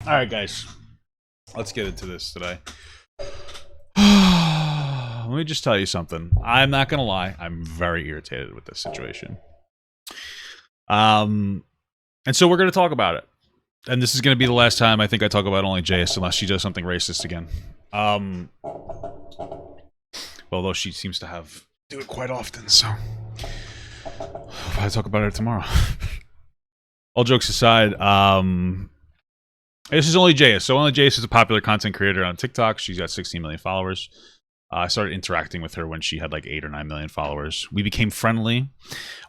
Alright, guys. Let's get into this today. Let me just tell you something. I'm not gonna lie. I'm very irritated with this situation. And so we're gonna talk about it. And this is gonna be the last time I think I talk about OnlyJayus unless she does something racist again. Although she seems to do it quite often, so I'll talk about it tomorrow. All jokes aside, this is OnlyJayus. So OnlyJayus is a popular content creator on TikTok. She's got 16 million followers. I started interacting with her when she had like 8 or 9 million followers. We became friendly.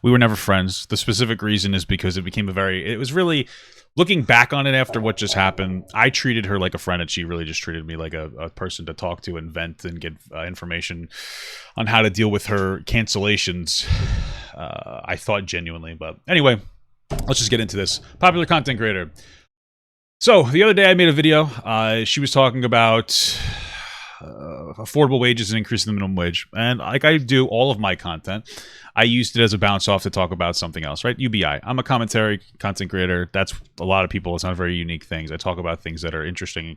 We were never friends. The specific reason is because it was really, looking back on it after what just happened, I treated her like a friend and she really just treated me like a person to talk to and vent and get information on how to deal with her cancellations. I thought genuinely, but anyway, let's just get into this. Popular content creator. So, the other day I made a video. She was talking about affordable wages and increasing the minimum wage. And like I do all of my content, I used it as a bounce off to talk about something else, right? UBI. I'm a commentary content creator. That's a lot of people. It's not very unique things. I talk about things that are interesting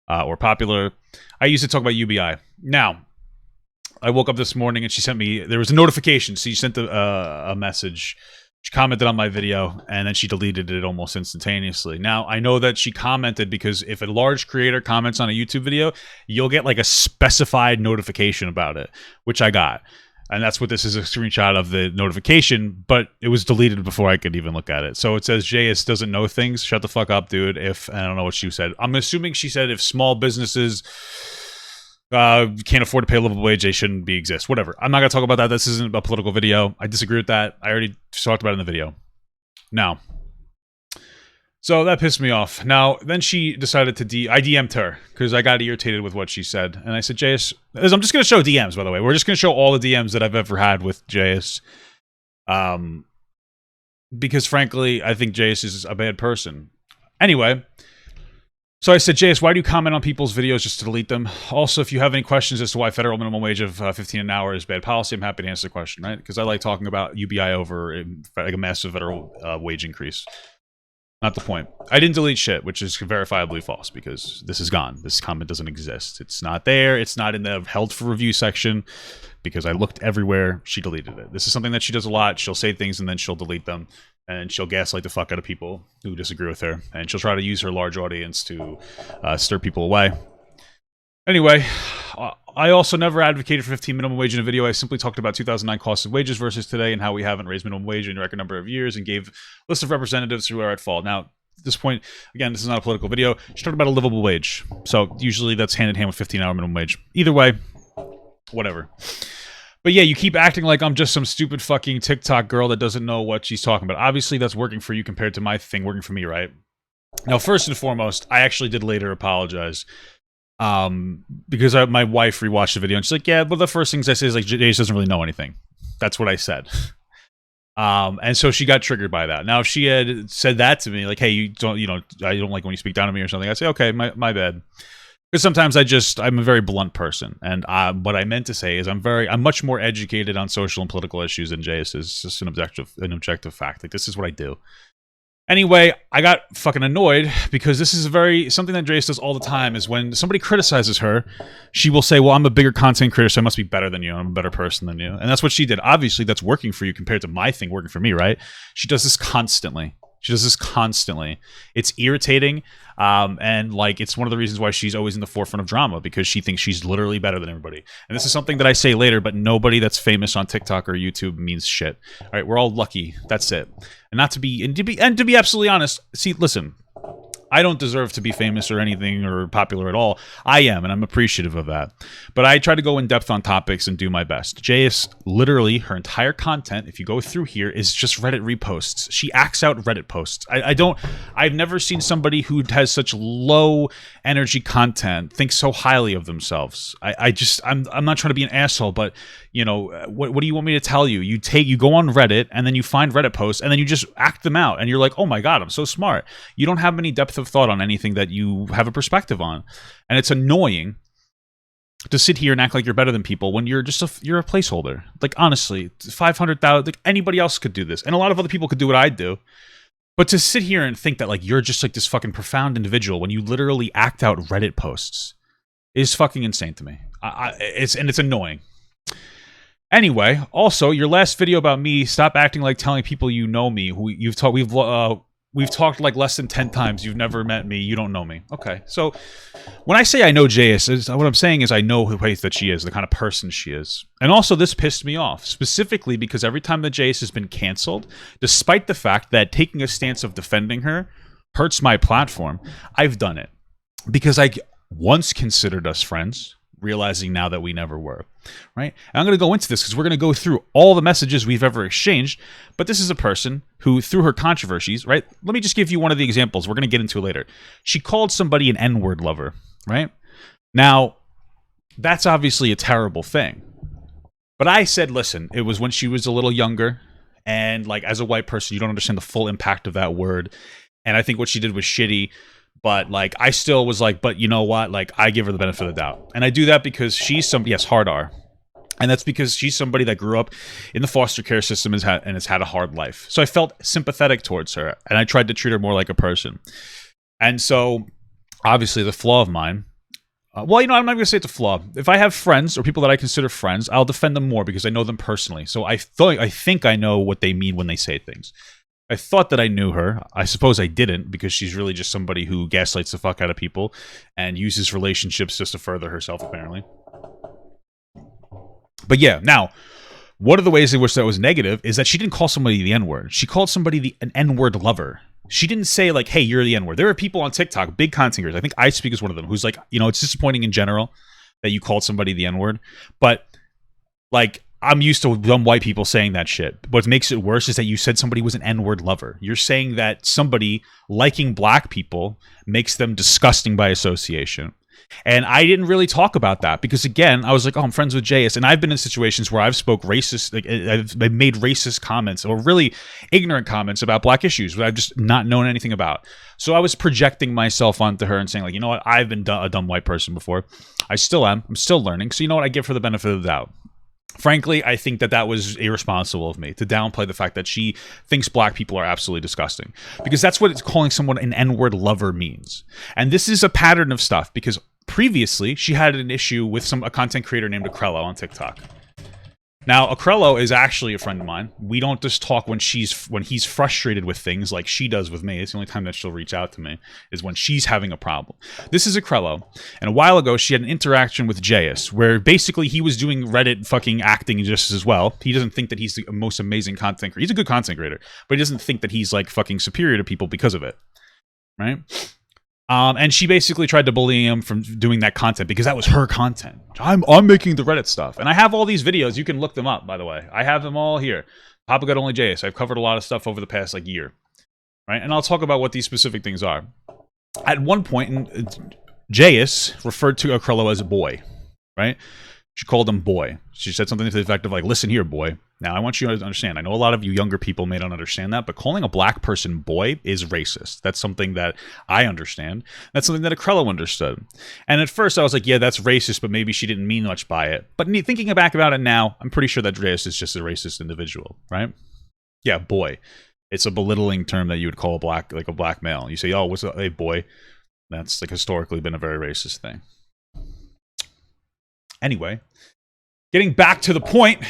or popular. I used to talk about UBI. Now, I woke up this morning and she sent me, there was a notification. So she sent a message. She commented on my video, and then she deleted it almost instantaneously. Now, I know that she commented because if a large creator comments on a YouTube video, you'll get like a specified notification about it, which I got. And that's what this is, a screenshot of the notification, but it was deleted before I could even look at it. So it says, Jayus doesn't know things. Shut the fuck up, dude. I don't know what she said. I'm assuming she said if small businesses can't afford to pay a livable wage, they shouldn't exist. Whatever. I'm not going to talk about that. This isn't a political video. I disagree with that. I already talked about it in the video. Now, so that pissed me off. Now, then she decided to I DM'd her because I got irritated with what she said. And I said, Jayus, I'm just going to show DMs, by the way. We're just going to show all the DMs that I've ever had with Jayus. Because frankly, I think Jayus is a bad person. Anyway, so I said, Jayus, why do you comment on people's videos just to delete them? Also, if you have any questions as to why federal minimum wage of $15 an hour is bad policy, I'm happy to answer the question, right? Because I like talking about UBI over like a massive federal wage increase. Not the point. I didn't delete shit, which is verifiably false because this is gone. This comment doesn't exist. It's not there. It's not in the held for review section because I looked everywhere. She deleted it. This is something that she does a lot. She'll say things and then she'll delete them. And she'll gaslight the fuck out of people who disagree with her. And she'll try to use her large audience to stir people away. Anyway, I also never advocated for 15 minimum wage in a video. I simply talked about 2009 cost of wages versus today and how we haven't raised minimum wage in a record number of years and gave a list of representatives who are at fault. Now, at this point, again, this is not a political video. She talked about a livable wage. So usually that's hand in hand with 15-hour minimum wage. Either way, whatever. But yeah, you keep acting like I'm just some stupid fucking TikTok girl that doesn't know what she's talking about. Obviously, that's working for you compared to my thing working for me, right? Now, first and foremost, I actually did later apologize. Because my wife rewatched the video and she's like, yeah, but the first things I say is like, Jayus doesn't really know anything. That's what I said. And so she got triggered by that. Now, if she had said that to me, like, hey, I don't like when you speak down to me or something, I'd say, okay, my bad. Because sometimes I'm a very blunt person, and what I meant to say is I'm much more educated on social and political issues than Jayus is. It's just an objective fact. Like, this is what I do. Anyway, I got fucking annoyed because this is something that Jayus does all the time is when somebody criticizes her, she will say, well, I'm a bigger content creator, so I must be better than you. I'm a better person than you. And that's what she did. Obviously, that's working for you compared to my thing working for me, right? She does this constantly. It's irritating. And like, it's one of the reasons why she's always in the forefront of drama because she thinks she's literally better than everybody. And this is something that I say later, but nobody that's famous on TikTok or YouTube means shit. All right, we're all lucky. That's it. And to be absolutely honest, see, listen, I don't deserve to be famous or anything or popular at all. I am, and I'm appreciative of that. But I try to go in depth on topics and do my best. Jayus, literally, her entire content, if you go through here, is just Reddit reposts. She acts out Reddit posts. I've never seen somebody who has such low energy content think so highly of themselves. I'm not trying to be an asshole, but you know, what do you want me to tell you? You go on Reddit and then you find Reddit posts and then you just act them out and you're like, oh my God, I'm so smart. You don't have any depth of thought on anything that you have a perspective on. And it's annoying to sit here and act like you're better than people when you're just you're a placeholder. Like, honestly, 500,000, like anybody else could do this. And a lot of other people could do what I do. But to sit here and think that like you're just like this fucking profound individual when you literally act out Reddit posts is fucking insane to me. It's annoying. Anyway, also your last video about me, stop acting like telling people you know me. We've talked like less than 10 times. You've never met me. You don't know me. Okay, so when I say I know JS, what I'm saying is I know who that she is, the kind of person she is. And also this pissed me off, specifically because every time that JS has been canceled, despite the fact that taking a stance of defending her hurts my platform, I've done it. Because I once considered us friends, realizing now that we never were, right? And I'm going to go into this because we're going to go through all the messages we've ever exchanged, but this is a person who, through her controversies, right? Let me just give you one of the examples. We're going to get into it later. She called somebody an N-word lover, right? Now, that's obviously a terrible thing. But I said, listen, it was when she was a little younger, and like as a white person, you don't understand the full impact of that word. And I think what she did was shitty. But, like, I still was like, but you know what? Like, I give her the benefit of the doubt. And I do that because she's somebody, yes, hard R. And that's because she's somebody that grew up in the foster care system and has had a hard life. So I felt sympathetic towards her. And I tried to treat her more like a person. And so, obviously, the flaw of mine... well, you know, I'm not going to say it's a flaw. If I have friends or people that I consider friends, I'll defend them more because I know them personally. So I think I know what they mean when they say things. I thought that I knew her. I suppose I didn't because she's really just somebody who gaslights the fuck out of people and uses relationships just to further herself, apparently. But yeah, now, one of the ways in which that was negative is that she didn't call somebody the N-word. She called somebody an N-word lover. She didn't say, like, hey, you're the N-word. There are people on TikTok, big content creators. I think I Speak is one of them, who's like, you know, it's disappointing in general that you called somebody the N-word. But, like... I'm used to dumb white people saying that shit. What makes it worse is that you said somebody was an N-word lover. You're saying that somebody liking black people makes them disgusting by association. And I didn't really talk about that because, again, I was like, oh, I'm friends with JS. And I've been in situations where I've spoke racist, like I've made racist comments or really ignorant comments about black issues that I've just not known anything about. So I was projecting myself onto her and saying, like, you know what? I've been a dumb white person before. I still am. I'm still learning. So you know what? I give her the benefit of the doubt. Frankly, I think that was irresponsible of me to downplay the fact that she thinks black people are absolutely disgusting. Because that's what calling someone an N-word lover means. And this is a pattern of stuff because previously she had an issue with a content creator named Akrello on TikTok. Now, Akrello is actually a friend of mine. We don't just talk when he's frustrated with things like she does with me. It's the only time that she'll reach out to me is when she's having a problem. This is Akrello. And a while ago, she had an interaction with JS where basically he was doing Reddit fucking acting just as well. He doesn't think that he's the most amazing content creator. He's a good content creator, but he doesn't think that he's like fucking superior to people because of it. Right? And she basically tried to bully him from doing that content because that was her content. I'm making the Reddit stuff. And I have all these videos. You can look them up, by the way. I have them all here. Papa got OnlyJayus. I've covered a lot of stuff over the past like year. Right? And I'll talk about what these specific things are. At one point, JS referred to Akrello as a boy. Right? She called him boy. She said something to the effect of like, listen here, boy. Now, I want you to understand. I know a lot of you younger people may not understand that, but calling a black person boy is racist. That's something that I understand. That's something that Akrello understood. And at first, I was like, yeah, that's racist, but maybe she didn't mean much by it. But thinking back about it now, I'm pretty sure that Reyes is just a racist individual, right? Yeah, boy. It's a belittling term that you would call a black male. You say, oh, what's up, hey, boy? That's like historically been a very racist thing. Anyway, getting back to the point,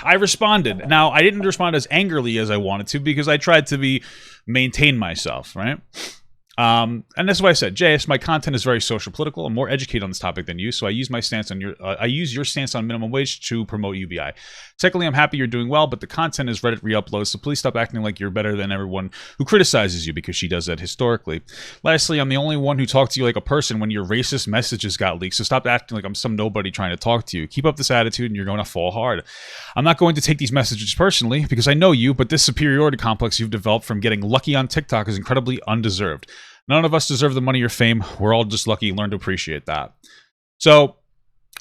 I responded. Now, I didn't respond as angrily as I wanted to because I tried to maintain myself, right? And that's why I said, JS, my content is very social political. I'm more educated on this topic than you, so I use my stance on I use your stance on minimum wage to promote UBI. Secondly, I'm happy you're doing well, but the content is Reddit re-uploads, so please stop acting like you're better than everyone who criticizes you because she does that historically. Lastly, I'm the only one who talked to you like a person when your racist messages got leaked, so stop acting like I'm some nobody trying to talk to you. Keep up this attitude and you're going to fall hard. I'm not going to take these messages personally because I know you, but this superiority complex you've developed from getting lucky on TikTok is incredibly undeserved. None of us deserve the money or fame. We're all just lucky. Learn to appreciate that. So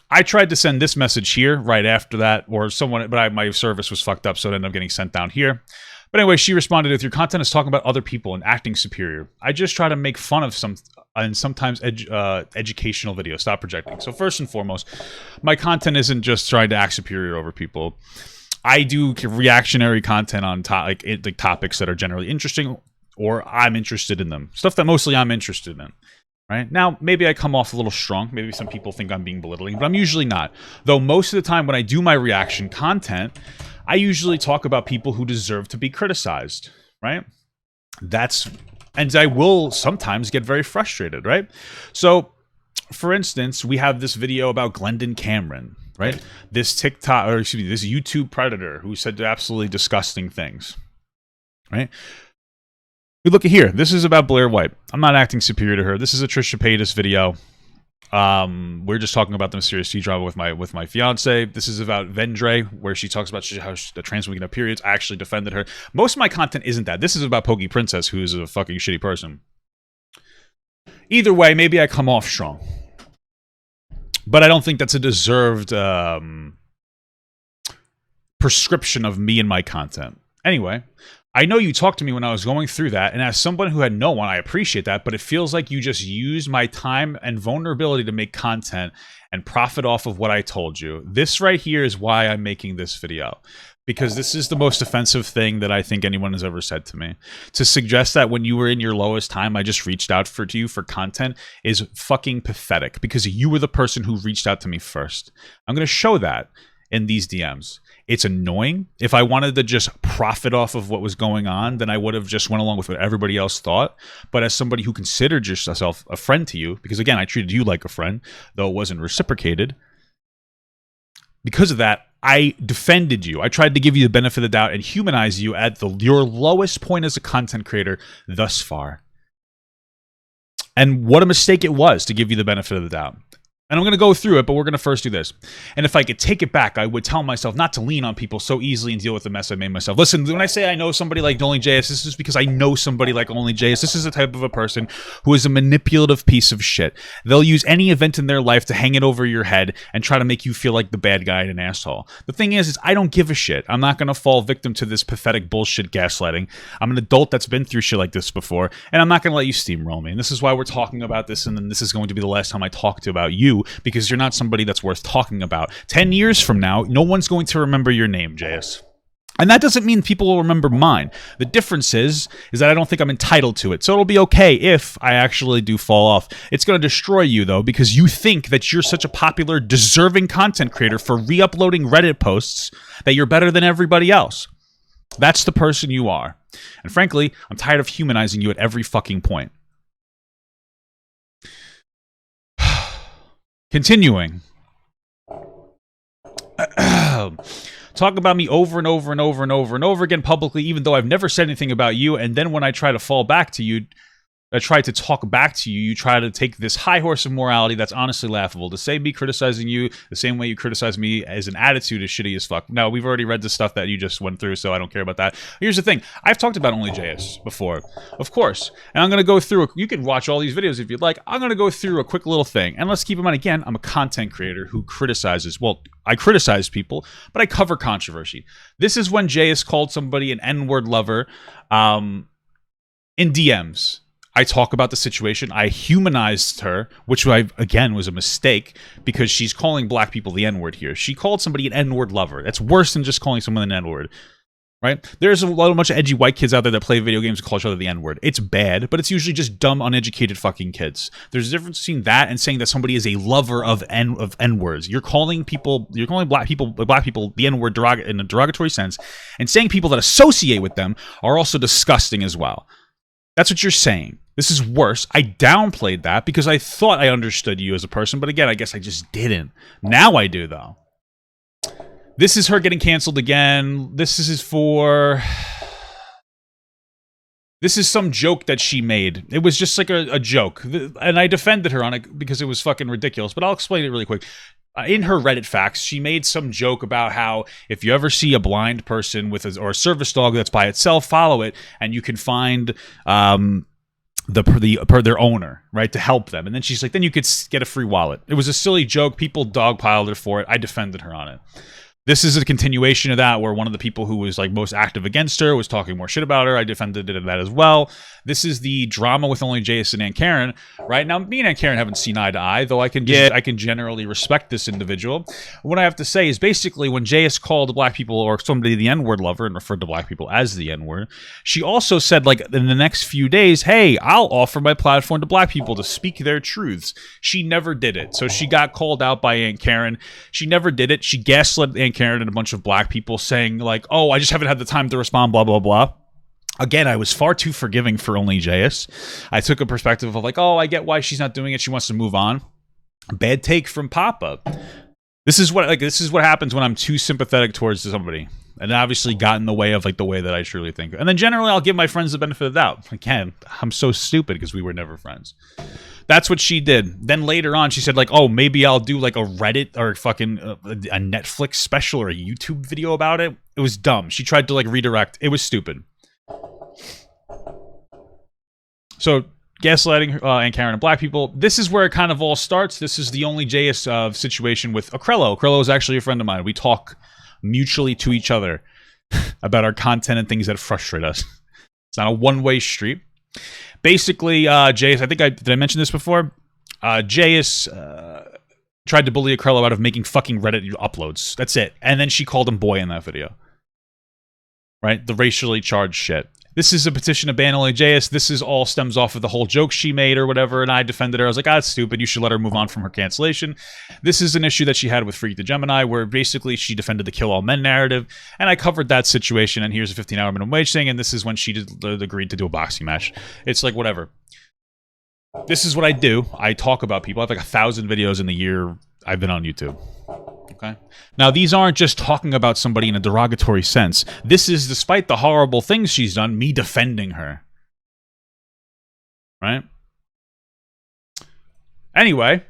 I tried to send this message here right after that, or someone, but my service was fucked up, so it ended up getting sent down here. But anyway, she responded with, your content is talking about other people and acting superior. I just try to make fun of some and sometimes educational videos. Stop projecting. So first and foremost, my content isn't just trying to act superior over people. I do reactionary content on topics that are generally interesting, or I'm interested in them. Stuff that mostly I'm interested in. Right? Now, maybe I come off a little strong. Maybe some people think I'm being belittling, but I'm usually not. Though most of the time when I do my reaction content, I usually talk about people who deserve to be criticized, right? And I will sometimes get very frustrated, right? So, for instance, we have this video about Glendon Cameron, right? This this YouTube predator who said absolutely disgusting things, right? We look at here. This is about Blair White. I'm not acting superior to her. This is a Trisha Paytas video. We're just talking about the mysterious tea drama with my fiance. This is about Vendre, where she talks about how the trans women have periods. I actually defended her. Most of my content isn't that. This is about Pokey Princess, who is a fucking shitty person. Either way, maybe I come off strong, but I don't think that's a deserved prescription of me and my content. Anyway, I know you talked to me when I was going through that, and as someone who had no one, I appreciate that, but it feels like you just used my time and vulnerability to make content and profit off of what I told you. This right here is why I'm making this video, because this is the most offensive thing that I think anyone has ever said to me. To suggest that when you were in your lowest time, I just reached out to you for content is fucking pathetic, because you were the person who reached out to me first. I'm going to show that in these DMs. It's annoying. If I wanted to just profit off of what was going on, then I would have just went along with what everybody else thought. But as somebody who considered yourself a friend to you, because again, I treated you like a friend, though it wasn't reciprocated, because of that, I defended you. I tried to give you the benefit of the doubt and humanize you at your lowest point as a content creator thus far. And what a mistake it was to give you the benefit of the doubt. And I'm going to go through it, but we're going to first do this. And if I could take it back, I would tell myself not to lean on people so easily and deal with the mess I made myself. Listen, when I say I know somebody like OnlyJayus, this is because I know somebody like OnlyJayus. This is the type of a person who is a manipulative piece of shit. They'll use any event in their life to hang it over your head and try to make you feel like the bad guy and an asshole. The thing is I don't give a shit. I'm not going to fall victim to this pathetic bullshit gaslighting. I'm an adult that's been through shit like this before, and I'm not going to let you steamroll me. And this is why we're talking about this, and then this is going to be the last time I talk about you, because you're not somebody that's worth talking about. 10 years from now, no one's going to remember your name, Jayus. And that doesn't mean people will remember mine. The difference is that I don't think I'm entitled to it. So it'll be okay if I actually do fall off. It's going to destroy you, though, because you think that you're such a popular, deserving content creator for re-uploading Reddit posts that you're better than everybody else. That's the person you are. And frankly, I'm tired of humanizing you at every fucking point. Continuing. Talk about me over and over and over and over and over again publicly, even though I've never said anything about you. And then when I try to fall back to you, I try to talk back to you, you try to take this high horse of morality that's honestly laughable. To say me criticizing you the same way you criticize me as an attitude is shitty as fuck. Now, we've already read the stuff that you just went through, so I don't care about that. Here's the thing. I've talked about OnlyJayus before, of course. And I'm going to go through, you can watch all these videos if you'd like. I'm going to go through a quick little thing. And let's keep in mind, again, I'm a content creator who criticizes, well, I criticize people, but I cover controversy. This is when Jayus called somebody an N-word lover in DMs. I talk about the situation. I humanized her, which again was a mistake because she's calling black people the N-word here. She called somebody an N-word lover. That's worse than just calling someone an N-word, right? There's a bunch of edgy white kids out there that play video games and call each other the N-word. It's bad, but it's usually just dumb, uneducated fucking kids. There's a difference between that and saying that somebody is a lover of N-words. You're calling black people the N-word in a derogatory sense, and saying people that associate with them are also disgusting as well. That's what you're saying. This is worse. I downplayed that because I thought I understood you as a person, but again, I guess I just didn't. Now I do, though. This is her getting canceled again. This is some joke that she made. It was just like a joke. And I defended her on it because it was fucking ridiculous, but I'll explain it really quick. In her Reddit facts, she made some joke about how if you ever see a blind person or a service dog that's by itself, follow it, and you can find their owner, right, to help them. And then she's like, then you could get a free wallet. It was a silly joke. People dogpiled her for it. I defended her on it. This is a continuation of that, where one of the people who was like most active against her was talking more shit about her. I defended it in that as well. This is the drama with OnlyJayus and Aunt Karen. Right now, me and Aunt Karen haven't seen eye to eye, though I can generally respect this individual. What I have to say is basically when Jayus called black people or somebody the N-word lover and referred to black people as the N-word, she also said like in the next few days, hey, I'll offer my platform to black people to speak their truths. She never did it. So she got called out by Aunt Karen. She never did it. She gaslit Aunt Karen and a bunch of black people saying like, oh, I just haven't had the time to respond, blah, blah, blah. Again, I was far too forgiving for OnlyJayus. I took a perspective of like, oh, I get why she's not doing it. She wants to move on. Bad take from Papa. This is what happens when I'm too sympathetic towards somebody. And obviously got in the way of like the way that I truly think. And then generally I'll give my friends the benefit of the doubt. Again, I'm so stupid because we were never friends. That's what she did. Then later on, she said like, oh, maybe I'll do like a Reddit or fucking a Netflix special or a YouTube video about it. It was dumb. She tried to like redirect. It was stupid. So gaslighting Aunt Karen and black people. This is where it kind of all starts. This is the OnlyJayus situation with Akrello. Akrello is actually a friend of mine. We talk mutually to each other about our content and things that frustrate us. It's not a one-way street. Basically, Jayus, did I mention this before? Jayus tried to bully Akrello out of making fucking Reddit uploads. That's it. And then she called him boy in that video. Right? The racially charged shit. This is a petition to ban OnlyJayus. This is all stems off of the whole joke she made or whatever, and I defended her. I was like, it's stupid. You should let her move on from her cancellation. This is an issue that she had with Freak the Gemini, where basically she defended the kill all men narrative, and I covered that situation, and here's a 15-hour minimum wage thing, and this is when she agreed to do a boxing match. It's like, whatever. This is what I do. I talk about people. I have like 1,000 videos in the year I've been on YouTube. Okay. Now, these aren't just talking about somebody in a derogatory sense. This is, despite the horrible things she's done, me defending her. Right? Anyway,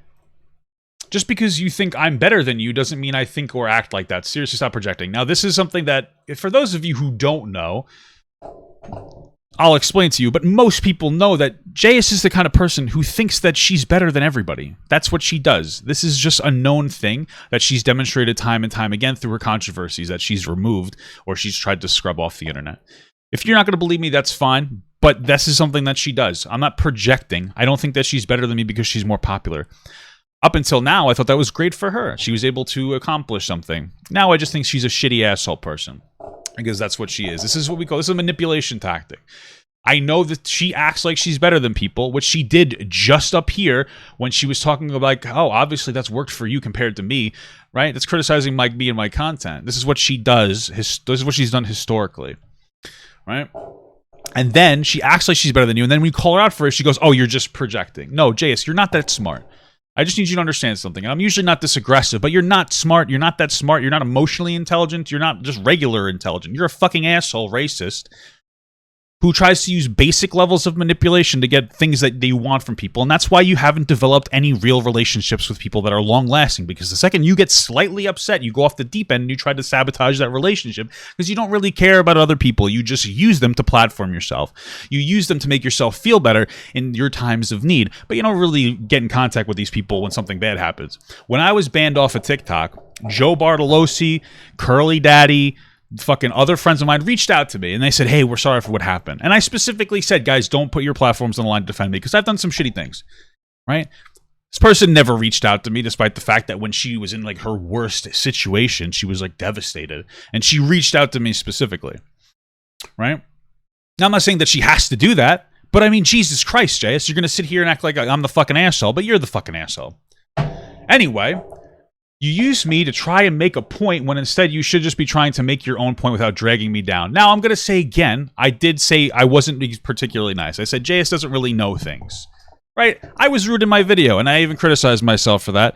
just because you think I'm better than you doesn't mean I think or act like that. Seriously, stop projecting. Now, this is something that, for those of you who don't know, I'll explain to you, but most people know that Jayus is the kind of person who thinks that she's better than everybody. That's what she does. This is just a known thing that she's demonstrated time and time again through her controversies that she's removed or she's tried to scrub off the internet. If you're not going to believe me, that's fine, but this is something that she does. I'm not projecting. I don't think that she's better than me because she's more popular. Up until now, I thought that was great for her. She was able to accomplish something. Now I just think she's a shitty asshole person. Because that's what she is. This is what we call, this is a manipulation tactic. I know that she acts like she's better than people, which she did just up here when she was talking about like, oh, obviously that's worked for you compared to me, right? That's criticizing me and my content. This is what she does. This is what she's done historically, right? And then she acts like she's better than you. And then when you call her out for it, she goes, oh, you're just projecting. No, Jayus, you're not that smart. I just need you to understand something. And I'm usually not this aggressive, but you're not smart. You're not that smart. You're not emotionally intelligent. You're not just regular intelligent. You're a fucking asshole racist who tries to use basic levels of manipulation to get things that you want from people. And that's why you haven't developed any real relationships with people that are long-lasting. Because the second you get slightly upset, you go off the deep end and you try to sabotage that relationship because you don't really care about other people. You just use them to platform yourself. You use them to make yourself feel better in your times of need. But you don't really get in contact with these people when something bad happens. When I was banned off of TikTok, Joe Bartolosi, Curly Daddy, fucking other friends of mine reached out to me and they said, hey, we're sorry for what happened. And I specifically said, guys, don't put your platforms on the line to defend me because I've done some shitty things, right? This person never reached out to me despite the fact that when she was in like her worst situation, she was like devastated and she reached out to me specifically, right? Now, I'm not saying that she has to do that, but I mean, Jesus Christ, Jayus, you're going to sit here and act like I'm the fucking asshole, but you're the fucking asshole. Anyway, you use me to try and make a point when instead you should just be trying to make your own point without dragging me down. Now, I'm going to say again, I did say I wasn't particularly nice. I said, Jayus doesn't really know things, right? I was rude in my video, and I even criticized myself for that.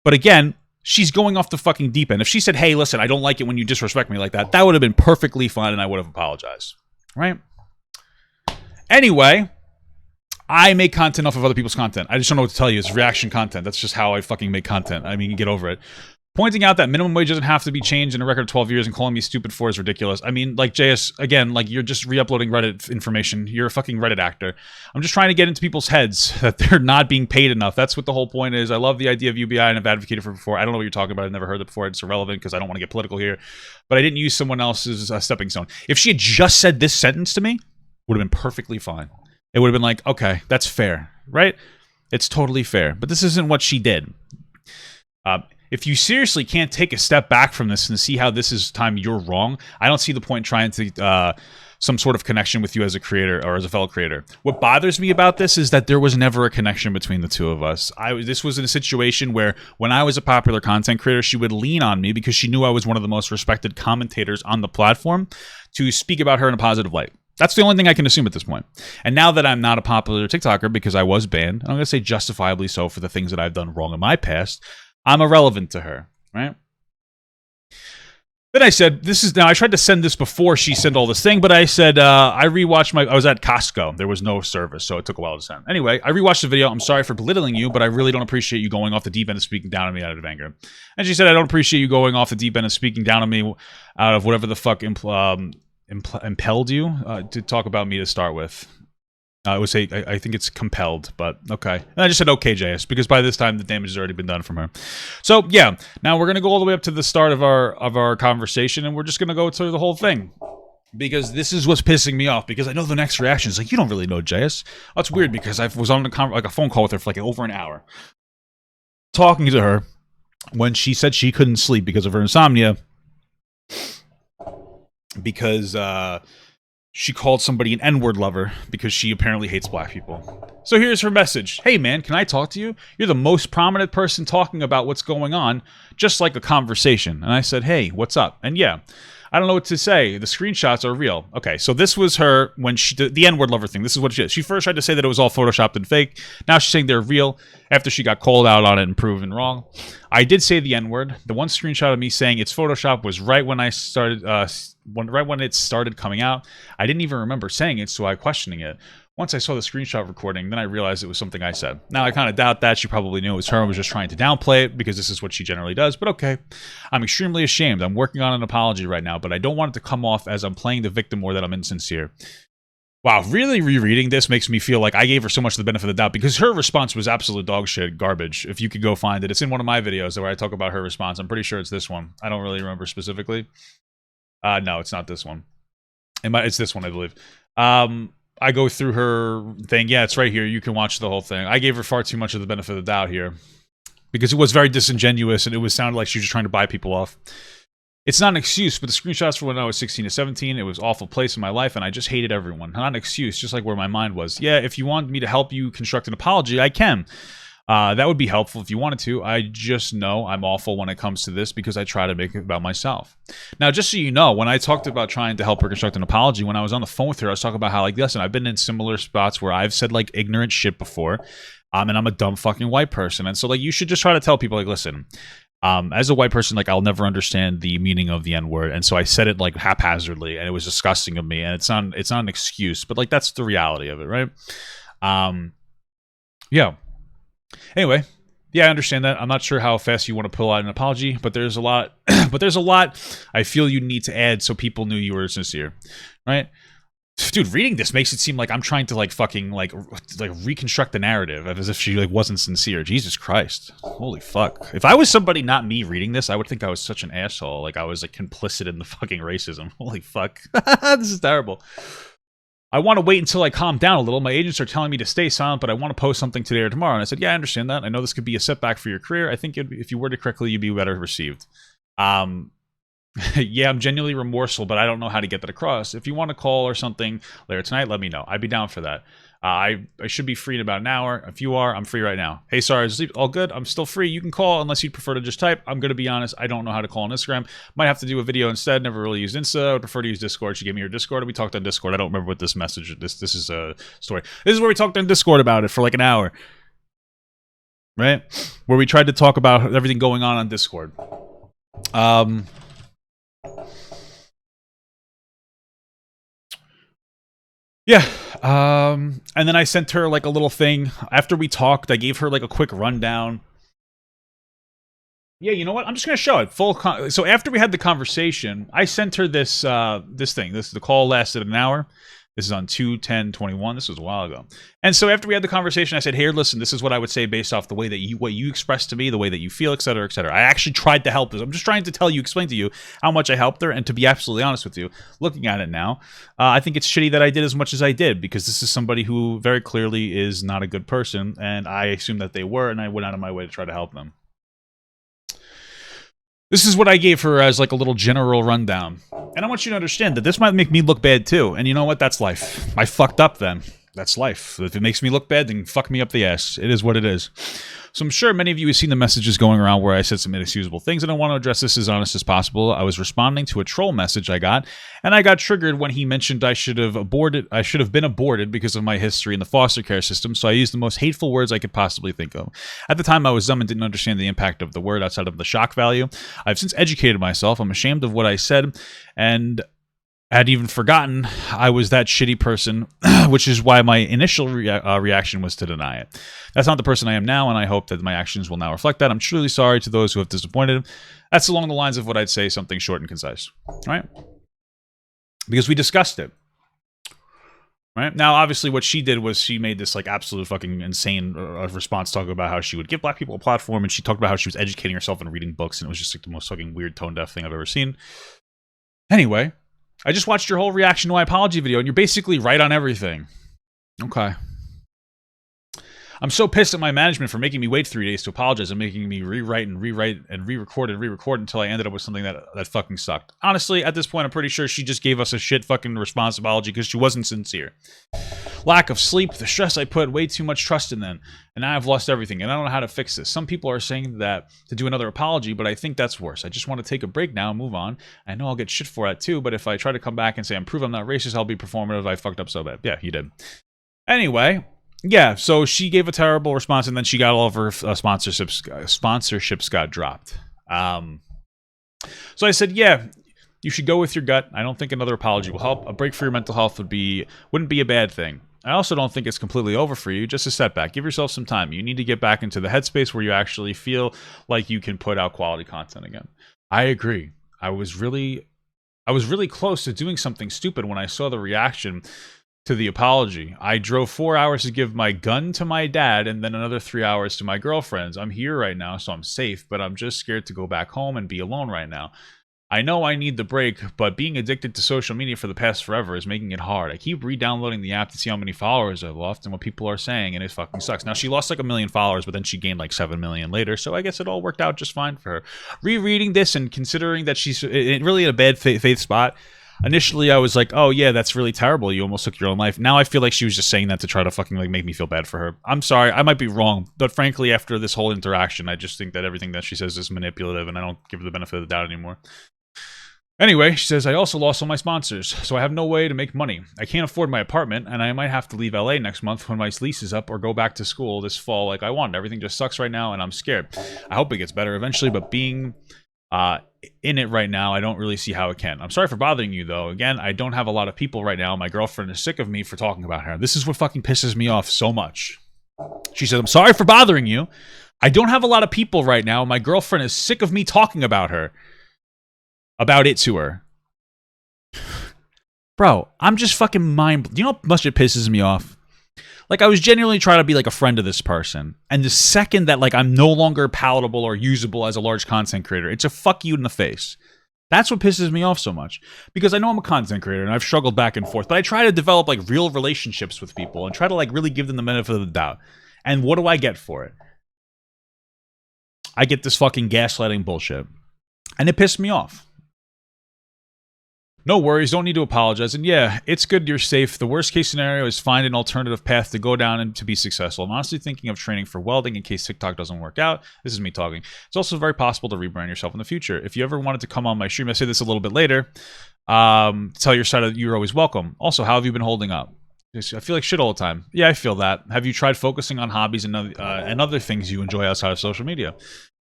But again, she's going off the fucking deep end. If she said, hey, listen, I don't like it when you disrespect me like that, that would have been perfectly fine, and I would have apologized, right? Anyway, I make content off of other people's content. I just don't know what to tell you. It's reaction content. That's just how I fucking make content. I mean, get over it. Pointing out that minimum wage doesn't have to be changed in a record of 12 years and calling me stupid for is ridiculous. I mean, like, JS, again, like, you're just re-uploading Reddit information. You're a fucking Reddit actor. I'm just trying to get into people's heads that they're not being paid enough. That's what the whole point is. I love the idea of UBI and I've advocated for it before. I don't know what you're talking about. I've never heard it before. It's irrelevant because I don't want to get political here. But I didn't use someone else's stepping stone. If she had just said this sentence to me, it would have been perfectly fine. It would have been like, okay, that's fair, right? It's totally fair. But this isn't what she did. If you seriously can't take a step back from this and see how this is time you're wrong, I don't see the point in trying to some sort of connection with you as a creator or as a fellow creator. What bothers me about this is that there was never a connection between the two of us. This was in a situation where when I was a popular content creator, she would lean on me because she knew I was one of the most respected commentators on the platform to speak about her in a positive light. That's the only thing I can assume at this point. And now that I'm not a popular TikToker because I was banned, I'm going to say justifiably so for the things that I've done wrong in my past, I'm irrelevant to her, right? Then I said, I tried to send this before she sent all this thing, but I said, I was at Costco. There was no service, so it took a while to send. Anyway, I rewatched the video. I'm sorry for belittling you, but I really don't appreciate you going off the deep end and speaking down on me out of anger. And she said, I don't appreciate you going off the deep end and speaking down on me out of whatever the fuck impelled you to talk about me to start with. I would say, I think it's compelled, but okay. And I just said, okay, JS, because by this time, the damage has already been done from her. So, yeah, now we're going to go all the way up to the start of our conversation, and we're just going to go through the whole thing. Because this is what's pissing me off, because I know the next reaction is like, you don't really know JS. That's weird, because I was on a phone call with her for like over an hour. Talking to her when she said she couldn't sleep because of her insomnia. Because, she called somebody an N-word lover because she apparently hates black people. So here's her message. Hey man, can I talk to you? You're the most prominent person talking about what's going on, just like a conversation. And I said, hey, what's up? And yeah, I don't know what to say. The screenshots are real. Okay, so this was her when she did the N-word lover thing. This is what she did. She first tried to say that it was all photoshopped and fake. Now she's saying they're real after she got called out on it and proven wrong. I did say the N-word. The one screenshot of me saying it's Photoshop was right when I started, right when it started coming out. I didn't even remember saying it, so I questioning it. Once I saw the screenshot recording, then I realized it was something I said. Now, I kind of doubt that. She probably knew it was her and was just trying to downplay it because this is what she generally does, but okay. I'm extremely ashamed. I'm working on an apology right now, but I don't want it to come off as I'm playing the victim or that I'm insincere. Wow, really rereading this makes me feel like I gave her so much the benefit of the doubt because her response was absolute dog shit garbage. If you could go find it. It's in one of my videos where I talk about her response. I'm pretty sure it's this one. I don't really remember specifically. No, it's not this one. It's this one, I believe. I go through her thing. Yeah, it's right here. You can watch the whole thing. I gave her far too much of the benefit of the doubt here because it was very disingenuous and it sounded like she was just trying to buy people off. It's not an excuse, but the screenshots for when I was 16 to 17, it was an awful place in my life and I just hated everyone. Not an excuse, just like where my mind was. Yeah, if you want me to help you construct an apology, I can. That would be helpful if you wanted to. I just know I'm awful when it comes to this because I try to make it about myself. Now, just so you know, when I talked about trying to help her construct an apology, when I was on the phone with her, I was talking about how, like, listen, I've been in similar spots where I've said, like, ignorant shit before, and I'm a dumb fucking white person. And so, like, you should just try to tell people, like, listen, as a white person, like, I'll never understand the meaning of the N-word. And so I said it, like, haphazardly, and it was disgusting of me. And it's not an excuse, but, like, that's the reality of it, right? Yeah. Anyway, yeah, I understand that. I'm not sure how fast you want to pull out an apology, but there's a lot. But there's a lot I feel you need to add so people knew you were sincere, right? Dude, reading this makes it seem like I'm trying to like fucking like reconstruct the narrative as if she like wasn't sincere. Jesus Christ, holy fuck! If I was somebody not me reading this, I would think I was such an asshole. Like I was like complicit in the fucking racism. Holy fuck, this is terrible. I want to wait until I calm down a little. My agents are telling me to stay silent, but I want to post something today or tomorrow. And I said, yeah, I understand that. I know this could be a setback for your career. I think if you word it correctly, you'd be better received. Yeah, I'm genuinely remorseful, but I don't know how to get that across. If you want to call or something later tonight, let me know. I'd be down for that. I should be free in about an hour. If you are, I'm free right now. Hey, sorry, all good? I'm still free. You can call unless you'd prefer to just type. I'm going to be honest. I don't know how to call on Instagram. Might have to do a video instead. Never really used Insta. I would prefer to use Discord. She gave me her Discord. We talked on Discord. I don't remember what this message, this is a story. This is where we talked on Discord about it for like an hour. Right? Where we tried to talk about everything going on Discord. Yeah, and then I sent her like a little thing. After we talked, I gave her like a quick rundown Yeah, you know what? I'm just gonna show it. So after we had the conversation, I sent her this thing. The call lasted an hour. This is on 2/10/21. This was a while ago. And so after we had the conversation, I said, "Here, listen. This is what I would say based off the way that what you expressed to me, the way that you feel, et cetera, et cetera." I actually tried to help this. I'm just trying to explain to you how much I helped her, and to be absolutely honest with you, looking at it now, I think it's shitty that I did as much as I did, because this is somebody who very clearly is not a good person, and I assumed that they were, and I went out of my way to try to help them. This is what I gave her as like a little general rundown. And I want you to understand that this might make me look bad too. And you know what? That's life. I fucked up then. That's life. If it makes me look bad, then fuck me up the ass. It is what it is. So I'm sure many of you have seen the messages going around where I said some inexcusable things, and I want to address this as honest as possible. I was responding to a troll message I got, and I got triggered when he mentioned I should have been aborted because of my history in the foster care system, so I used the most hateful words I could possibly think of. At the time, I was dumb and didn't understand the impact of the word outside of the shock value. I've since educated myself. I'm ashamed of what I said, and had even forgotten I was that shitty person, which is why my initial reaction was to deny it. That's not the person I am now, and I hope that my actions will now reflect that. I'm truly sorry to those who have disappointed. That's along the lines of what I'd say, something short and concise. Right? Because we discussed it. Right? Now, obviously, what she did was she made this like absolute fucking insane response talking about how she would give black people a platform, and she talked about how she was educating herself and reading books, and it was just like the most fucking weird tone-deaf thing I've ever seen. Anyway, I just watched your whole reaction to my apology video, and you're basically right on everything. Okay. I'm so pissed at my management for making me wait 3 days to apologize and making me rewrite and re-record until I ended up with something that fucking sucked. Honestly, at this point, I'm pretty sure she just gave us a shit fucking response apology because she wasn't sincere. Lack of sleep, the stress I put, way too much trust in them, and now I've lost everything, and I don't know how to fix this. Some people are saying that to do another apology, but I think that's worse. I just want to take a break now and move on. I know I'll get shit for it too, but if I try to come back and say I'm proof I'm not racist, I'll be performative. I fucked up so bad. Yeah, you did. Anyway, yeah, so she gave a terrible response, and then she got all of her sponsorships got dropped. So I said, yeah, you should go with your gut. I don't think another apology will help. A break for your mental health wouldn't be a bad thing. I also don't think it's completely over for you, just a setback. Give yourself some time. You need to get back into the headspace where you actually feel like you can put out quality content again. I agree. I was really close to doing something stupid when I saw the reaction to the apology. I drove 4 hours to give my gun to my dad and then another 3 hours to my girlfriends. I'm here right now, so I'm safe, but I'm just scared to go back home and be alone right now. I know I need the break, but being addicted to social media for the past forever is making it hard. I keep re-downloading the app to see how many followers I've lost and what people are saying, and it fucking sucks. Now, she lost like 1 million followers, but then she gained like 7 million later, so I guess it all worked out just fine for her. Rereading this and considering that she's really in a bad faith spot, initially I was like, oh yeah, that's really terrible. You almost took your own life. Now I feel like she was just saying that to try to fucking like make me feel bad for her. I'm sorry, I might be wrong, but frankly, after this whole interaction, I just think that everything that she says is manipulative, and I don't give her the benefit of the doubt anymore. Anyway, she says, I also lost all my sponsors, so I have no way to make money. I can't afford my apartment, and I might have to leave LA next month when my lease is up or go back to school this fall like I want. Everything just sucks right now, and I'm scared. I hope it gets better eventually, but being in it right now, I don't really see how it can. I'm sorry for bothering you, though. Again, I don't have a lot of people right now. My girlfriend is sick of me for talking about her. This is what fucking pisses me off so much. She said, I'm sorry for bothering you. I don't have a lot of people right now. My girlfriend is sick of me talking about her. About it to her. Bro, I'm just fucking you know how much it pisses me off? Like, I was genuinely trying to be like a friend to this person, and the second that like I'm no longer palatable or usable as a large content creator, it's a fuck you in the face. That's what pisses me off so much. Because I know I'm a content creator and I've struggled back and forth, but I try to develop like real relationships with people and try to like really give them the benefit of the doubt. And what do I get for it? I get this fucking gaslighting bullshit. And it pissed me off. No worries, don't need to apologize. And yeah, it's good you're safe. The worst case scenario is find an alternative path to go down and to be successful. I'm honestly thinking of training for welding in case TikTok doesn't work out. This is me talking. It's also very possible to rebrand yourself in the future. If you ever wanted to come on my stream, I say this a little bit later, tell your side you're always welcome. Also, how have you been holding up? I feel like shit all the time. Yeah, I feel that. Have you tried focusing on hobbies and other things you enjoy outside of social media?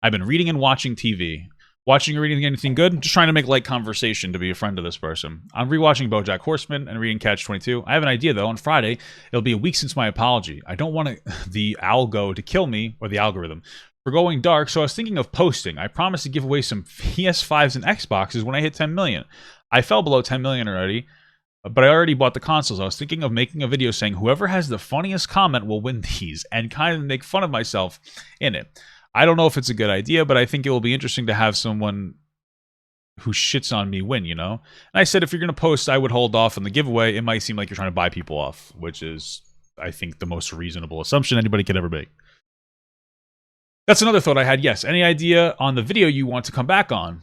I've been reading and watching TV. Watching or reading anything good? I'm just trying to make light conversation to be a friend to this person. I'm rewatching BoJack Horseman and reading Catch 22. I have an idea, though. On Friday, it'll be a week since my apology. I don't want the algo to kill me, or the algorithm, for going dark, so I was thinking of posting. I promised to give away some PS5s and Xboxes when I hit 10 million. I fell below 10 million already, but I already bought the consoles. I was thinking of making a video saying whoever has the funniest comment will win these, and kind of make fun of myself in it. I don't know if it's a good idea, but I think it will be interesting to have someone who shits on me win, you know? And I said if you're going to post, I would hold off on the giveaway. It might seem like you're trying to buy people off, which is, I think, the most reasonable assumption anybody could ever make. That's another thought I had. Yes, any idea on the video you want to come back on?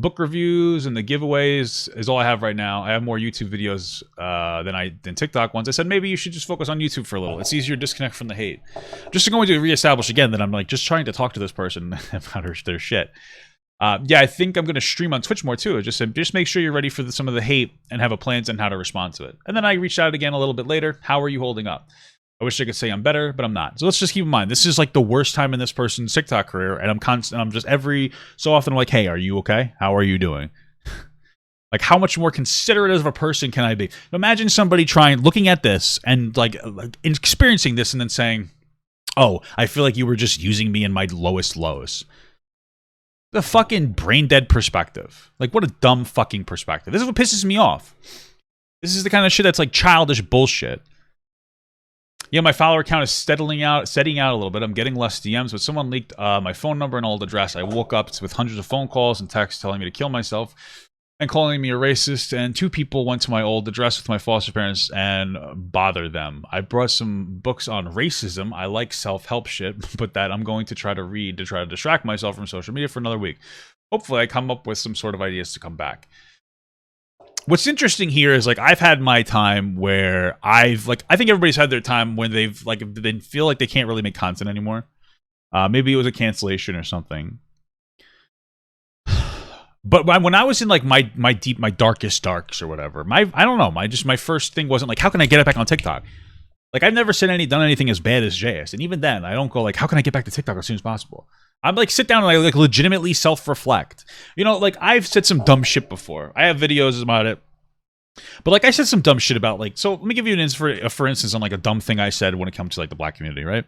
Book reviews and the giveaways is all I have right now. I have more YouTube videos than TikTok ones. I said maybe you should just focus on YouTube for a little. It's easier to disconnect from the hate. Just going to reestablish again that I'm like just trying to talk to this person about their shit. Yeah, I think I'm going to stream on Twitch more too. Just make sure you're ready for some of the hate and have a plan on how to respond to it. And then I reached out again a little bit later. How are you holding up? I wish I could say I'm better, but I'm not. So let's just keep in mind, this is like the worst time in this person's TikTok career, and I'm just every so often like, hey, are you okay? How are you doing? Like, how much more considerate of a person can I be? Imagine somebody looking at this and like experiencing this and then saying, oh, I feel like you were just using me in my lowest lows. The fucking brain dead perspective. Like, what a dumb fucking perspective. This is what pisses me off. This is the kind of shit that's like childish bullshit. Yeah, my follower count is setting out a little bit. I'm getting less DMs, but someone leaked my phone number and old address. I woke up with hundreds of phone calls and texts telling me to kill myself and calling me a racist. And 2 people went to my old address with my foster parents and bothered them. I brought some books on racism. I like self-help shit, but that I'm going to try to read to try to distract myself from social media for another week. Hopefully I come up with some sort of ideas to come back. What's interesting here is, like, I've had my time where I think everybody's had their time when they feel like they can't really make content anymore. Maybe it was a cancellation or something. But when I was in like my darkest darks or whatever, I don't know, my first thing wasn't like, how can I get it back on TikTok? Like, I've never done anything as bad as JS, and even then, I don't go like, how can I get back to TikTok as soon as possible? I'm like, sit down and I like legitimately self-reflect. You know, like, I've said some dumb shit before. I have videos about it. But like, I said some dumb shit about, like, so let me give you for instance on like a dumb thing I said when it comes to like the black community, right?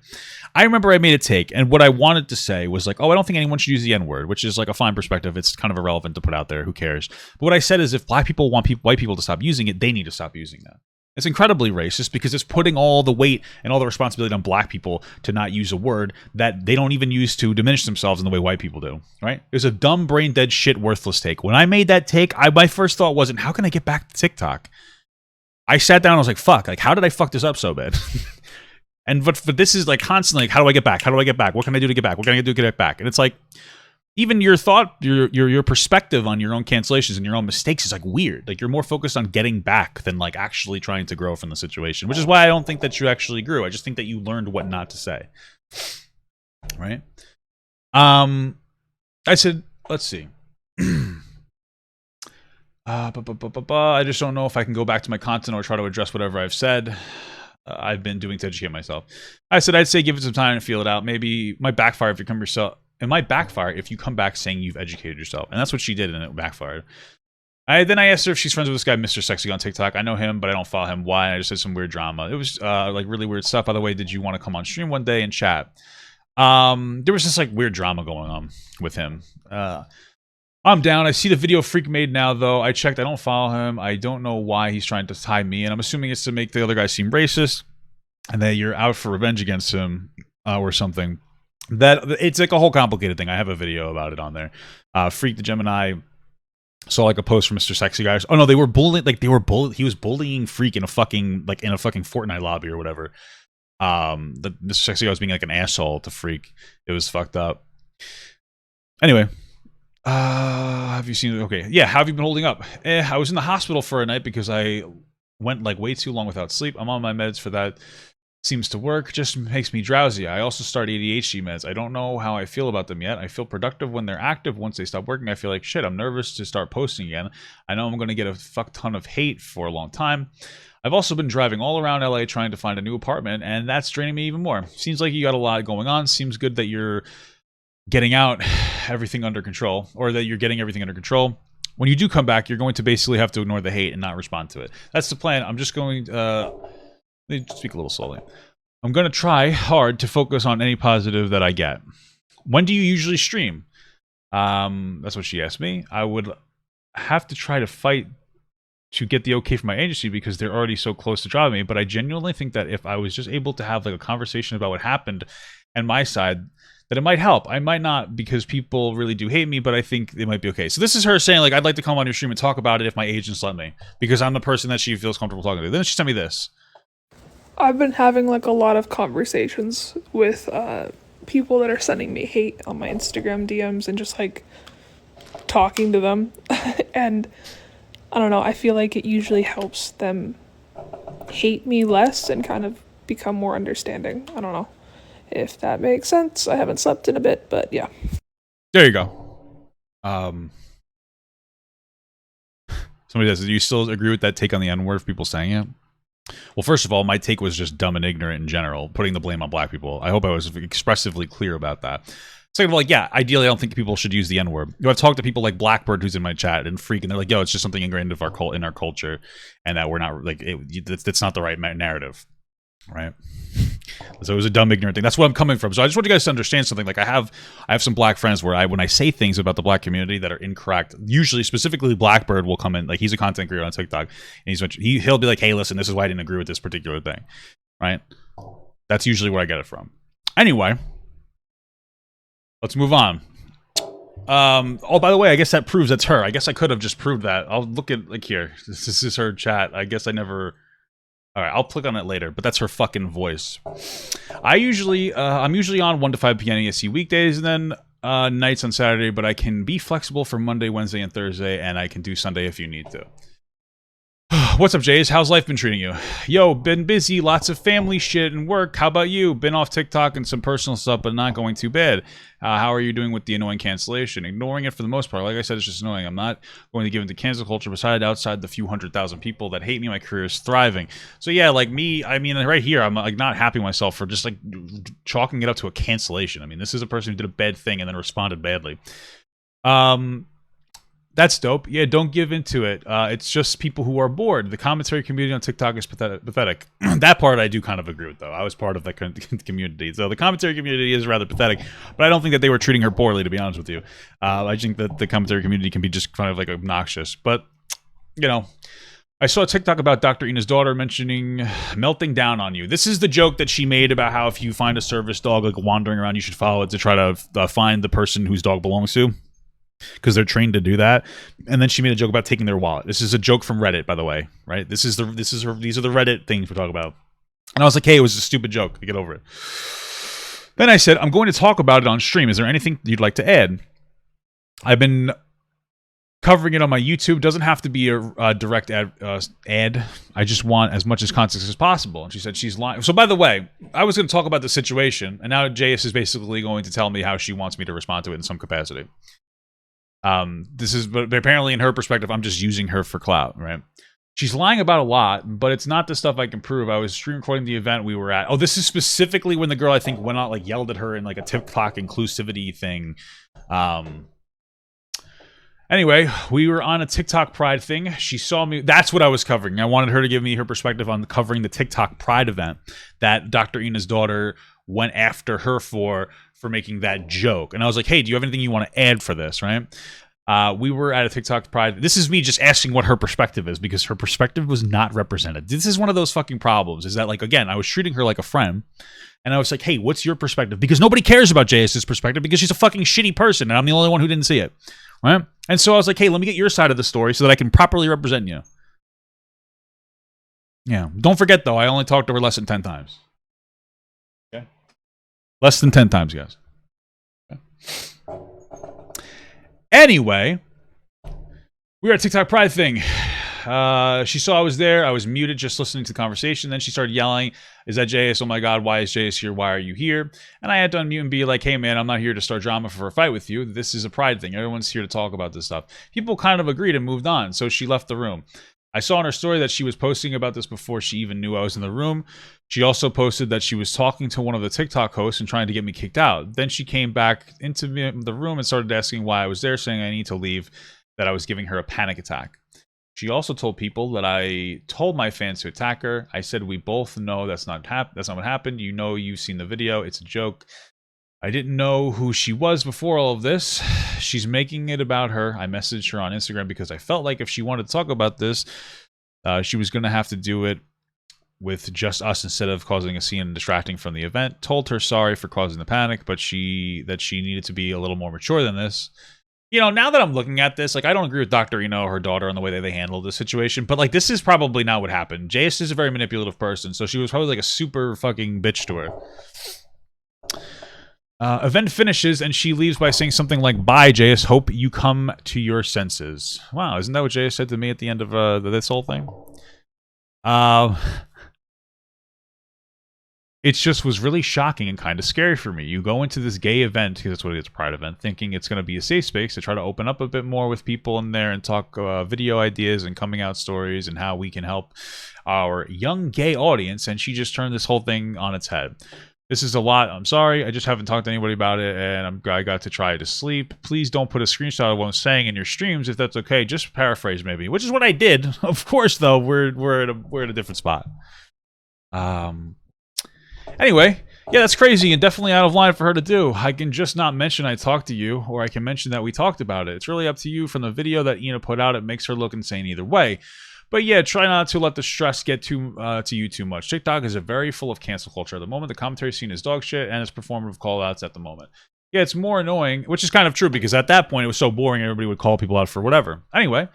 I remember I made a take, and what I wanted to say was like, oh, I don't think anyone should use the N-word, which is like a fine perspective. It's kind of irrelevant to put out there. Who cares? But what I said is, if black people want white people to stop using it, they need to stop using that. It's incredibly racist because it's putting all the weight and all the responsibility on black people to not use a word that they don't even use to diminish themselves in the way white people do, right? It was a dumb, brain-dead, shit, worthless take. When I made that take, my first thought wasn't, how can I get back to TikTok? I sat down and I was like, fuck, like, how did I fuck this up so bad? But this is like constantly, like, how do I get back? How do I get back? What can I do to get back? What can I do to get back? And it's like, even your thought, your perspective on your own cancellations and your own mistakes is like weird. Like, you're more focused on getting back than like actually trying to grow from the situation, which is why I don't think that you actually grew. I just think that you learned what not to say. Right? I said, let's see. I just don't know if I can go back to my content or try to address whatever I've said. I've been doing to educate myself. I said, I'd say give it some time to feel it out. Maybe it might backfire if you come yourself. It might backfire if you come back saying you've educated yourself. And that's what she did, and it backfired. Then I asked her if she's friends with this guy, Mr. Sexy, on TikTok. I know him, but I don't follow him. Why? I just said some weird drama. It was like really weird stuff. By the way, did you want to come on stream one day and chat? There was just like weird drama going on with him. I'm down. I see the video Freak made now, though. I checked. I don't follow him. I don't know why he's trying to tie me in. I'm assuming it's to make the other guy seem racist and that you're out for revenge against him or something. That it's like a whole complicated thing. I have a video about it on there. Freak the Gemini saw like a post from Mr. Sexy Guys. Oh no, they were bullying. Like he was bullying Freak in a fucking Fortnite lobby or whatever. The Mr. Sexy Guy was being like an asshole to Freak. It was fucked up. Anyway, have you seen? Okay, yeah. How have you been holding up? I was in the hospital for a night because I went like way too long without sleep. I'm on my meds for that. Seems to work, just makes me drowsy. I also start ADHD meds. I don't know how I feel about them yet. I feel productive when they're active. Once they stop working, I feel like shit. I'm nervous to start posting again. I know I'm going to get a fuck ton of hate for a long time. I've also been driving all around LA trying to find a new apartment, and that's draining me even more. Seems like you got a lot going on. Seems good that you're getting everything under control. When you do come back, you're going to basically have to ignore the hate and not respond to it. That's the plan. I'm just going let me speak a little slowly. I'm going to try hard to focus on any positive that I get. When do you usually stream? That's what she asked me. I would have to try to fight to get the okay from my agency because they're already so close to dropping me. But I genuinely think that if I was just able to have like a conversation about what happened and my side, that it might help. I might not because people really do hate me, but I think it might be okay. So this is her saying like, I'd like to come on your stream and talk about it if my agents let me because I'm the person that she feels comfortable talking to. Then she sent me this. I've been having like a lot of conversations with people that are sending me hate on my Instagram DMs and just like talking to them. And I don't know, I feel like it usually helps them hate me less and kind of become more understanding. I don't know if that makes sense. I haven't slept in a bit, but yeah. There you go. Somebody says, do you still agree with that take on the N-word of people saying it? Well, first of all, my take was just dumb and ignorant in general, putting the blame on black people. I hope I was expressively clear about that. Second of all, like, yeah, ideally, I don't think people should use the N-word. I've talked to people like Blackbird, who's in my chat, and Freak, and they're like, yo, it's just something ingrained in our culture, and that we're not, like, that's not the right narrative, right? So it was a dumb, ignorant thing. That's where I'm coming from. So I just want you guys to understand something. Like, I have some black friends where when I say things about the black community that are incorrect, usually, specifically Blackbird will come in, like, he's a content creator on TikTok, and he'll be like, hey, listen, this is why I didn't agree with this particular thing, right? That's usually where I get it from. Anyway, let's move on. Oh, by the way, I guess that proves that's her. I guess I could have just proved that. I'll look at, like, here. This is her chat. I guess I never... All right, I'll click on it later, but that's her fucking voice. I'm usually on 1 to 5 p.m. EST weekdays and then nights on Saturday, but I can be flexible for Monday, Wednesday, and Thursday, and I can do Sunday if you need to. What's up, Jays? How's life been treating you? Yo, been busy, lots of family shit and work. How about you? Been off TikTok and some personal stuff, but not going too bad. How are you doing with the annoying cancellation? Ignoring it for the most part. Like I said, it's just annoying. I'm not going to give into cancel culture. Besides, outside the few 100,000 people that hate me, my career is thriving. So yeah, like me, I mean, right here, I'm like not happy with myself for just like chalking it up to a cancellation. I mean, this is a person who did a bad thing and then responded badly. That's dope. Yeah, don't give into it. It's just people who are bored. The commentary community on TikTok is pathetic. That part I do kind of agree with, though. I was part of that community. So the commentary community is rather pathetic, but I don't think that they were treating her poorly, to be honest with you. I think that the commentary community can be just kind of like obnoxious. But, you know, I saw a TikTok about Dr. Ina's daughter mentioning melting down on you. This is the joke that she made about how if you find a service dog like wandering around, you should follow it to try to find the person whose dog belongs to, because they're trained to do that. And then she made a joke about taking their wallet. This is a joke from Reddit, by the way, right? These are the Reddit things we're talking about. And I was like, hey, it was a stupid joke. Get over it. Then I said, I'm going to talk about it on stream. Is there anything you'd like to add? I've been covering it on my YouTube. Doesn't have to be a direct ad. I just want as much as context as possible. And she said she's lying. So by the way, I was going to talk about the situation, and now JS is basically going to tell me how she wants me to respond to it in some capacity. But apparently in her perspective, I'm just using her for clout, right? She's lying about a lot, but it's not the stuff I can prove. I was stream recording the event we were at. Oh, this is specifically when the girl, I think, went out, like, yelled at her in, like, a TikTok inclusivity thing. Anyway, we were on a TikTok Pride thing. She saw me. That's what I was covering. I wanted her to give me her perspective on covering the TikTok Pride event that Dr. Ina's daughter went after her for making that joke. And I was like, hey, do you have anything you want to add for this, right? We were at a TikTok Pride. This is me just asking what her perspective is, because her perspective was not represented. This is one of those fucking problems, is that, like, again, I was treating her like a friend, and I was like, hey, what's your perspective? Because nobody cares about JS's perspective because she's a fucking shitty person, and I'm the only one who didn't see it, right? And so I was like, hey, let me get your side of the story so that I can properly represent you. Yeah. Don't forget, though, I only talked to her less than 10 times. Okay? Less than 10 times, guys. Okay. Anyway, we were at TikTok Pride thing. She saw I was there. I was muted just listening to the conversation. Then she started yelling, is that JS? Oh my God, why is JS here? Why are you here? And I had to unmute and be like, hey man, I'm not here to start drama for a fight with you. This is a Pride thing. Everyone's here to talk about this stuff. People kind of agreed and moved on. So she left the room. I saw in her story that she was posting about this before she even knew I was in the room. She also posted that she was talking to one of the TikTok hosts and trying to get me kicked out. Then she came back into the room and started asking why I was there, saying I need to leave, that I was giving her a panic attack. She also told people that I told my fans to attack her. I said we both know that's not what happened. You know, you've seen the video. It's a joke. I didn't know who she was before all of this. She's making it about her. I messaged her on Instagram because I felt like if she wanted to talk about this, she was going to have to do it with just us instead of causing a scene and distracting from the event. Told her sorry for causing the panic, but that she needed to be a little more mature than this. You know, now that I'm looking at this, like, I don't agree with Dr. Eno, her daughter, on the way that they handled this situation, but, like, this is probably not what happened. JS is a very manipulative person, so she was probably, like, a super fucking bitch to her. Event finishes, and she leaves by saying something like, "Bye, JS, hope you come to your senses." Wow, isn't that what JS said to me at the end of this whole thing? It just was really shocking and kind of scary for me. You go into this gay event, because that's what it is, a pride event, thinking it's going to be a safe space to try to open up a bit more with people in there and talk video ideas and coming out stories and how we can help our young gay audience, and she just turned this whole thing on its head. This is a lot. I'm sorry. I just haven't talked to anybody about it, and I got to try to sleep. Please don't put a screenshot of what I'm saying in your streams, if that's okay. Just paraphrase, maybe, which is what I did. Of course, though, we're at a different spot. Anyway, yeah, that's crazy and definitely out of line for her to do. I can just not mention I talked to you, or I can mention that we talked about it. It's really up to you. From the video that Ina put out, it makes her look insane either way. But yeah, try not to let the stress get to you too much. TikTok is very full of cancel culture at the moment. The commentary scene is dog shit, and it's performative call-outs at the moment. Yeah, it's more annoying, which is kind of true, because at that point, it was so boring, everybody would call people out for whatever. Anyway,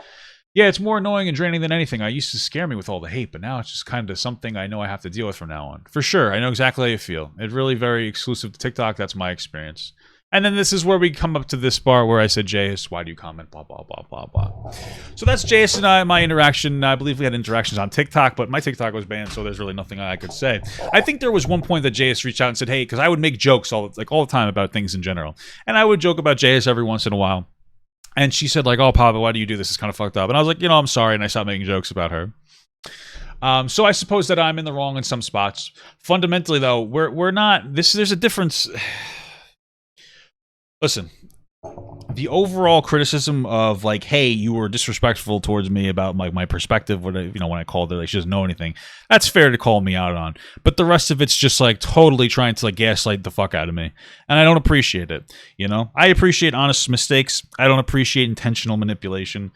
yeah, it's more annoying and draining than anything. I used to scare me with all the hate, but now it's just kind of something I know I have to deal with from now on. For sure, I know exactly how you feel. It's really very exclusive to TikTok. That's my experience. And then this is where we come up to this part where I said, JS, why do you comment, blah, blah, blah, blah, blah. So that's JS and I, my interaction. I believe we had interactions on TikTok, but my TikTok was banned, so there's really nothing I could say. I think there was one point that JS reached out and said, hey, because I would make jokes all the time about things in general. And I would joke about JS every once in a while. And she said, like, oh, Papa, why do you do this? It's kind of fucked up. And I was like, you know, I'm sorry. And I stopped making jokes about her. So I suppose that I'm in the wrong in some spots. Fundamentally, though, we're not. There's a difference. Listen, the overall criticism of, like, hey, you were disrespectful towards me about my perspective, when I called her, like, she doesn't know anything, that's fair to call me out on. But the rest of it's just, like, totally trying to, like, gaslight the fuck out of me. And I don't appreciate it, you know? I appreciate honest mistakes. I don't appreciate intentional manipulation.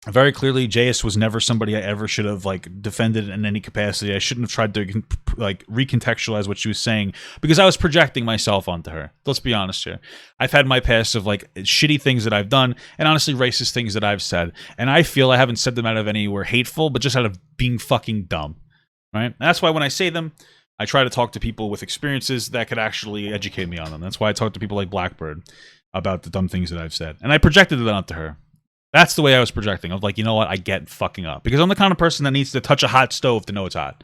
Very clearly, JS was never somebody I ever should have, like, defended in any capacity. I shouldn't have tried to, like, recontextualize what she was saying, because I was projecting myself onto her. Let's be honest here. I've had my past of, like, shitty things that I've done, and honestly racist things that I've said. And I feel I haven't said them out of anywhere hateful, but just out of being fucking dumb. Right? And that's why when I say them, I try to talk to people with experiences that could actually educate me on them. That's why I talk to people like Blackbird about the dumb things that I've said. And I projected that onto her. That's the way I was projecting. I was like, you know what? I get fucking up. Because I'm the kind of person that needs to touch a hot stove to know it's hot.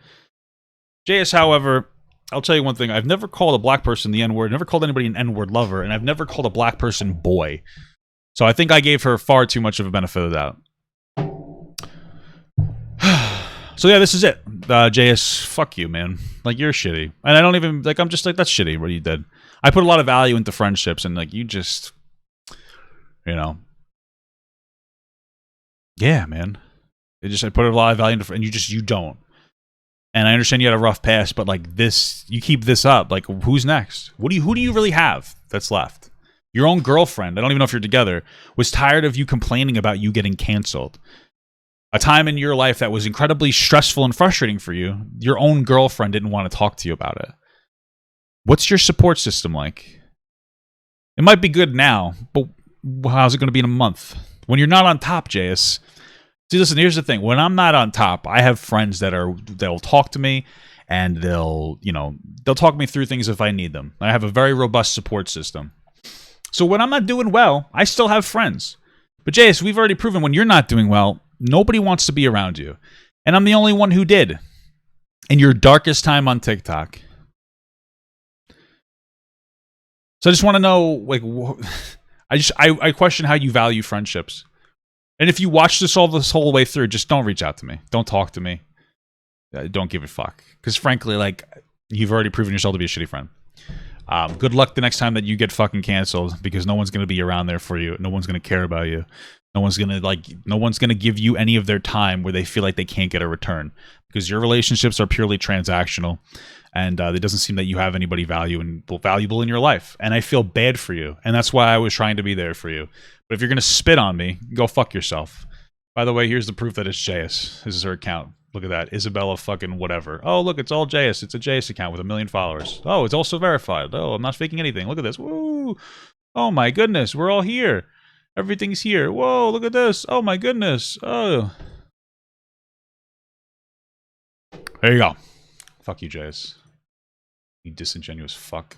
JS, however, I'll tell you one thing. I've never called a black person the N-word, never called anybody an N-word lover, and I've never called a black person boy. So I think I gave her far too much of a benefit of the doubt. So yeah, this is it. JS, fuck you, man. Like, you're shitty. And I don't even, like, I'm just like, that's shitty what you did. I put a lot of value into friendships, and, like, you just, you know. Yeah, man. I put a lot of value into, and you don't. And I understand you had a rough past, but, like, this, you keep this up, like, who's next? Who do you really have that's left? Your own girlfriend, I don't even know if you're together, was tired of you complaining about you getting canceled. A time in your life that was incredibly stressful and frustrating for you, your own girlfriend didn't want to talk to you about it. What's your support system like? It might be good now, but how's it going to be in a month? When you're not on top, JS. See, listen, here's the thing. When I'm not on top, I have friends that'll talk to me, and they'll talk me through things if I need them. I have a very robust support system. So when I'm not doing well, I still have friends. But JS, we've already proven when you're not doing well, nobody wants to be around you. And I'm the only one who did. In your darkest time on TikTok. So I just want to know, like, I question how you value friendships. And if you watch this whole way through, just don't reach out to me. Don't talk to me. Don't give a fuck. Because frankly, like, you've already proven yourself to be a shitty friend. Good luck the next time that you get fucking canceled, because no one's gonna be around there for you. No one's gonna care about you. No one's gonna give you any of their time where they feel like they can't get a return, because your relationships are purely transactional, and it doesn't seem that you have anybody valuable in your life. And I feel bad for you, and that's why I was trying to be there for you. But if you're gonna spit on me, go fuck yourself. By the way, here's the proof that it's Jayus. This is her account. Look at that. Isabella fucking whatever. Oh, look, it's all Jayus. It's a Jayus account with 1 million followers. Oh, it's also verified. Oh, I'm not faking anything. Look at this. Woo! Oh my goodness, we're all here. Everything's here. Whoa, look at this. Oh my goodness. Oh. There you go. Fuck you, Jayus. You disingenuous fuck.